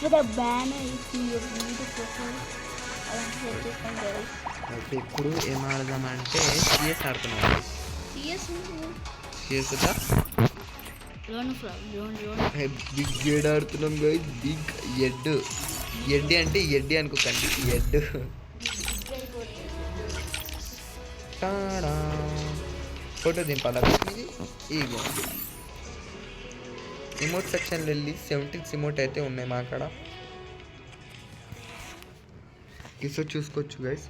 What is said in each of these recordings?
with a banner if you need to profile అలాంటి set చేసుకోండి guys. అయితే ఇప్పుడు ఏం ఆడదామంటే సిఎస్ ఆడుతున్నాం గైస్. సిఎస్ బిగ్ గేడ్ ఆడుతున్నాం గైస్. బిగ్ ఎడ్ ఎడ్డి అంటే ఎడ్డి అనుకోకండి, ఎడ్. ఫోటో దింపాలా ఇది? ఇగో ఇమోట్ సెక్షన్లో వెళ్ళి 76 ఇమోట్ అయితే ఉన్నాయి మా కాడ. కిసో చూసుకోవచ్చు గైస్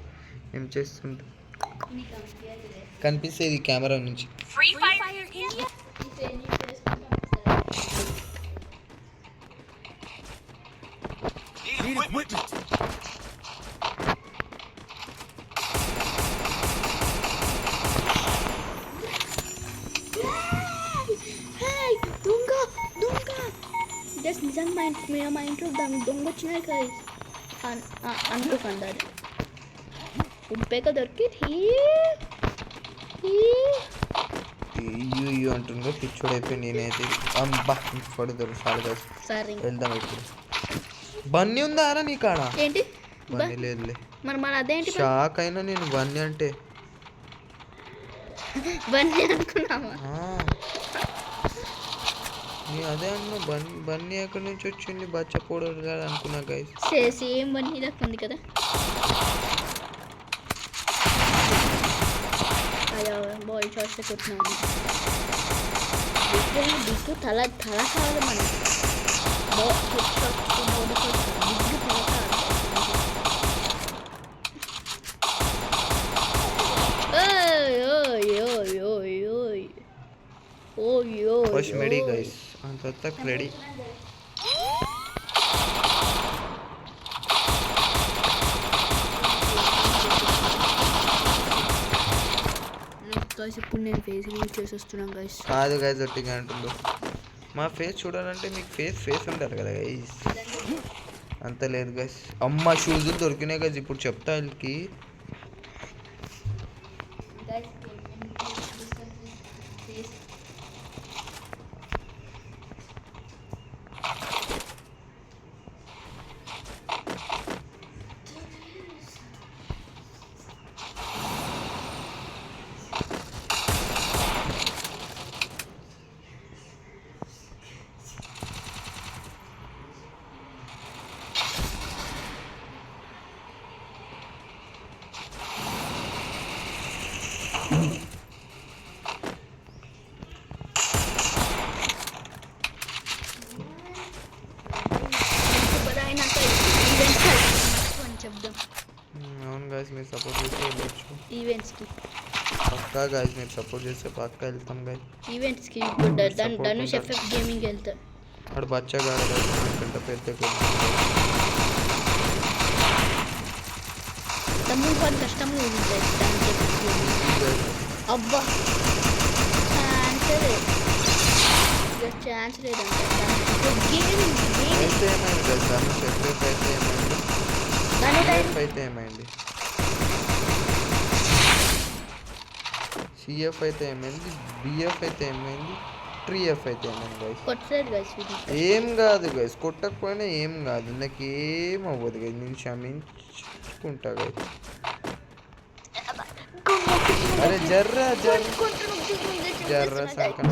ఏం చేస్తుంటే కనిపిస్తుంది కెమెరా నుంచి. జస్ట్ నిజంగా మా ఇంట్లో దొంగ వచ్చినాయి గైస్ అనుకోకండి. అది ఉడిపోయాక దొరికి అంటుందో పిచ్చోడు అయిపోయి నేనైతే అబ్బా పడుతారు చాలా. సరే వెళ్దాం ఇప్పుడు. బన్నీ ఉందా రా నీ కాడ? ఏంటి బన్నీ లేదులే. మరి అదేంటి షాక్ అయినా నేను బన్నీ అంటే. బన్నీ అనుకున్నావా? నీ అదే అన్న బన్నీ ఎక్కడి నుంచి వచ్చింది బచ్చపోడు కాదు అనుకున్నా గైస్. సేమ్ బన్నీ దాకా ఉంది కదా. అయ్యో బాయ్ చాయిస్ కొట్టినాము. బిగ్గు తల కాదు మన ఫస్ట్ మెడి గైస్ అంత రెడీ. ఇప్పుడు నేను ఫేస్ యూజ్ చేసి వస్తున్నాను గైస్. కాదు గైస్ ఒట్టిగా అంటుందో. మా ఫేస్ చూడాలంటే మీకు ఫేస్ ఉండాలి కదా గైస్. అంత లేదు గైస్. అమ్మ షూజులు దొరికినాయి గైస్. ఇప్పుడు చెప్తా వీళ్ళకి. అవును గాయస్ మీరు సపోర్ట్ చేస్తే వెళ్ళొచ్చు ఈవెంట్స్కి. పక్కా గాయస్ మీరు సపోర్ట్ చేస్తే పక్కా వెళ్తాం గాయస్ ఈవెంట్స్కి. ధనుష్ ఎఫ్ఎఫ్ గేమింగ్ వెళ్తా. అక్కడ బచ్చగా గంట పెద్ద తమ్ముడు వాళ్ళు కష్టంగా ఉంది. అబ్బా ఛాన్స్ లేదంటే ఏమైంది సిఎఫ్ అయితే ఏమైంది, బిఎఫ్ అయితే ఏమైంది, ట్రీఎఫ్ అయితే ఏమైంది. ఏం కాదు గైస్, కొట్టకపోయినా ఏం కాదు, నాకు ఏం అవ్వదు గైస్, నేను క్షమించుకుంటా గైస్. అరే జర్రా జర్రా సంకన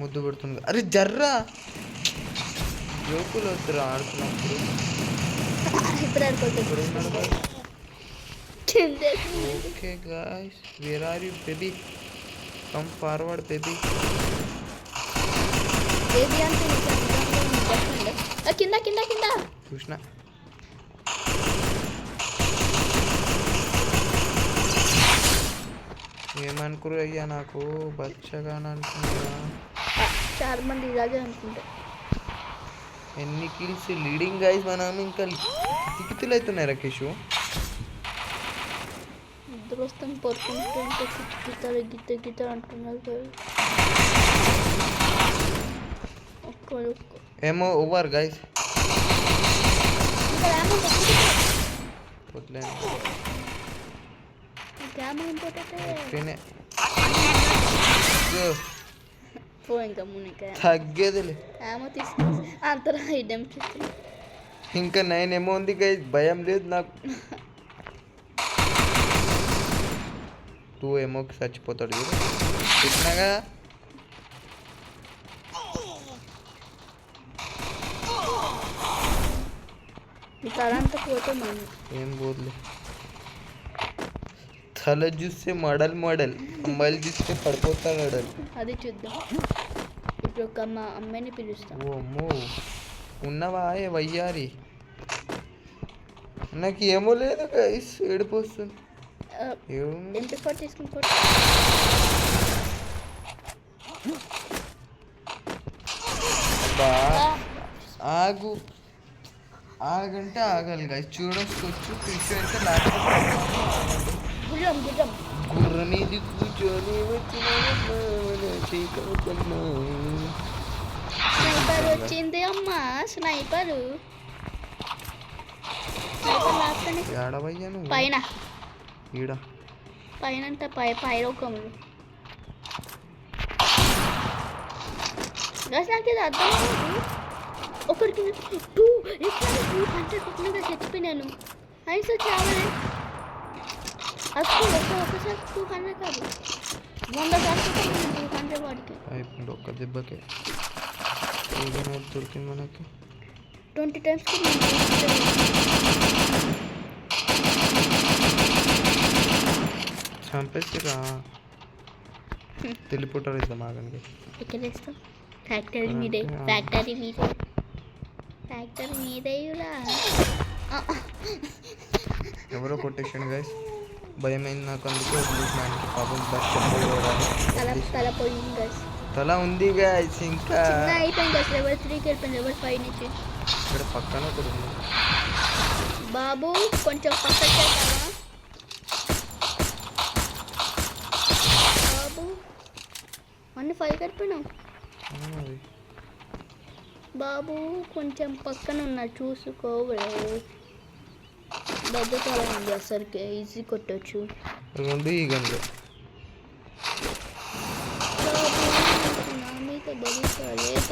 ముద్దు పెడుతుంది. అరే జర్రా జోకులు వద్దురా ఆడుతున్నప్పుడు. Okay guys, where are you baby? Come forward baby. కింద కింద కింద చూసిన. ఏమనుకురు అయ్యా, నాకు బచ్చగా అనుకున్నా. చాలా మంది ఇలాగే అనుకుంటా. ఎన్ని కిల్స్ లీడింగ్ గైస్, మనం ఇంకా కితికితులు అవుతున్నాయి రాకేష్. ఇద్దరు వస్తాం పడుకుంటే గిత్తారు గిత్త అంటున్నారు. ఏమో ఓవర్ గైస్. పో ఇంకా మునికాయ తగ్గేదిలే. ఏమో తీసుకుని అంతరా ఐటమ్ ఇంకా 9 ఏమో ఉంది గైస్, భయం లేదు నాకు. 2 ఏమోకి చచ్చిపోతాడు చూడు, చెప్పినాగా. ఈ తల అంతా పోతే మనం ఏం పోదులే. తల చూస్తే మోడల్ అమ్మాయిలు చూస్తే పడిపోతాడు అడలు. అది చూద్దాం. ఇప్పుడు ఒక అమ్మాయిని పిలుస్తాం. ఓ అమ్మో, ఉన్నవా ఏ వయ్యారి? నాకు ఏమో లేదు గైస్, ఏడుపు వస్తుంది. MP4 తీసుకుని ఆగంటే ఆగాలి గైస్. చూడొచ్చు పిలిచి అయితే లేకపోతే గుర్ర మీద కూర్చొని వచ్చిన స్నైపర్ వచ్చింది అమ్మా. స్నైపర్ ఏడవయ్యా నువ్వు? పైన ఈడ పైన అంటే పైలోకములు. నాకు ఇది అర్థం కాదు. ఒకరికి 200 కొట్టినగా చచ్చిపోయినాను. అయినా చాలా అసలు ఒకసారి 200 కాదు, 100 సార్లు 200 వాడికి అయిపోయింది ఒక్క దెబ్బకే. దొరికింది మనకి 20 times. చంపేసిరా. తెలిపోటారు ఇద్దాం ఆగండి. ఎక్కడ వేస్తాం? ఫ్యాక్టరీ మీదే ఎవరో కొట్టేసాను గైస్, భయమైంది నాకు, అందుకే వదిలేసినానికి. పాపం తల పోయింది గైస్. తల ఉంది గైస్, ఇంకా అయిపోయింది అసలు. ఎవరు 3కి వెళ్ళిపోయింది, ఎవరు 5 నుంచి. ఇక్కడ పక్కన ఒకటి ఉంది. బాబు కొంచెం పక్కకి వెళ్తావా బాబు? అన్ని 5 కలిపినావు బాబు. కొంచెం పక్కన ఉన్నా చూసుకోవే. దగ్గర ఉంది అసలుకే, ఈజీ కొట్టచ్చు. రెండు ఈ గంట నా మీద బదులుతా లేక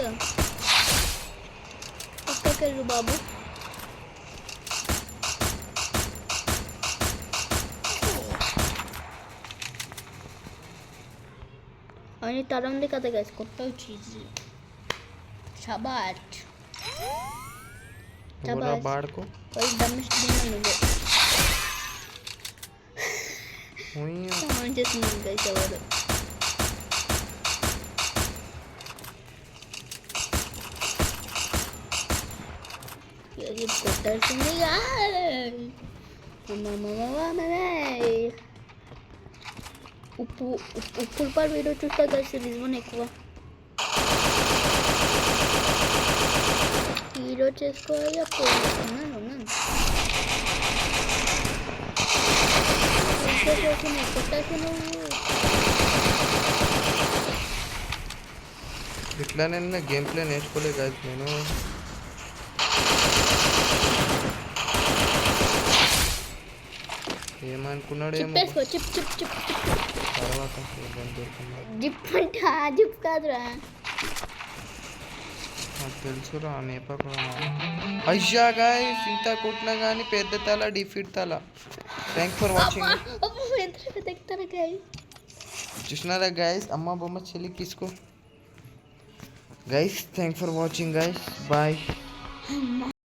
పక్కకెళ్ళు బాబు. అని తల ఉంది కదా గైస్, కొట్టవచ్చు ఈజీ. షబాట్ బాడుకో చేస్తున్నాను గైస్. ఎవరు కొట్టాల్సింది. ఉప్పుల పాలు వీడియో చూస్తా గైస్, రిజ్వన్ ఎక్కువ హీరో చేసుకోవాలి. అప్పుడు ఇట్లానే గేమ్ ప్లే నేర్చుకోలేదు కాదు నేను. ఏమనుకున్నాడు ఏమో తర్వాత జిప్ అంటే ఆ జిప్ కాదురా, నాకు తెలుసురా. నేపకు అయ్యా గాయస్, ఇంత కొట్టినా కానీ పెద్ద తల డిఫీట్ తల. Thank for watching. చూసినారా గైస్, అమ్మ బొమ్మ చెల్లి తీసుకో guys. Thank for watching guys, bye.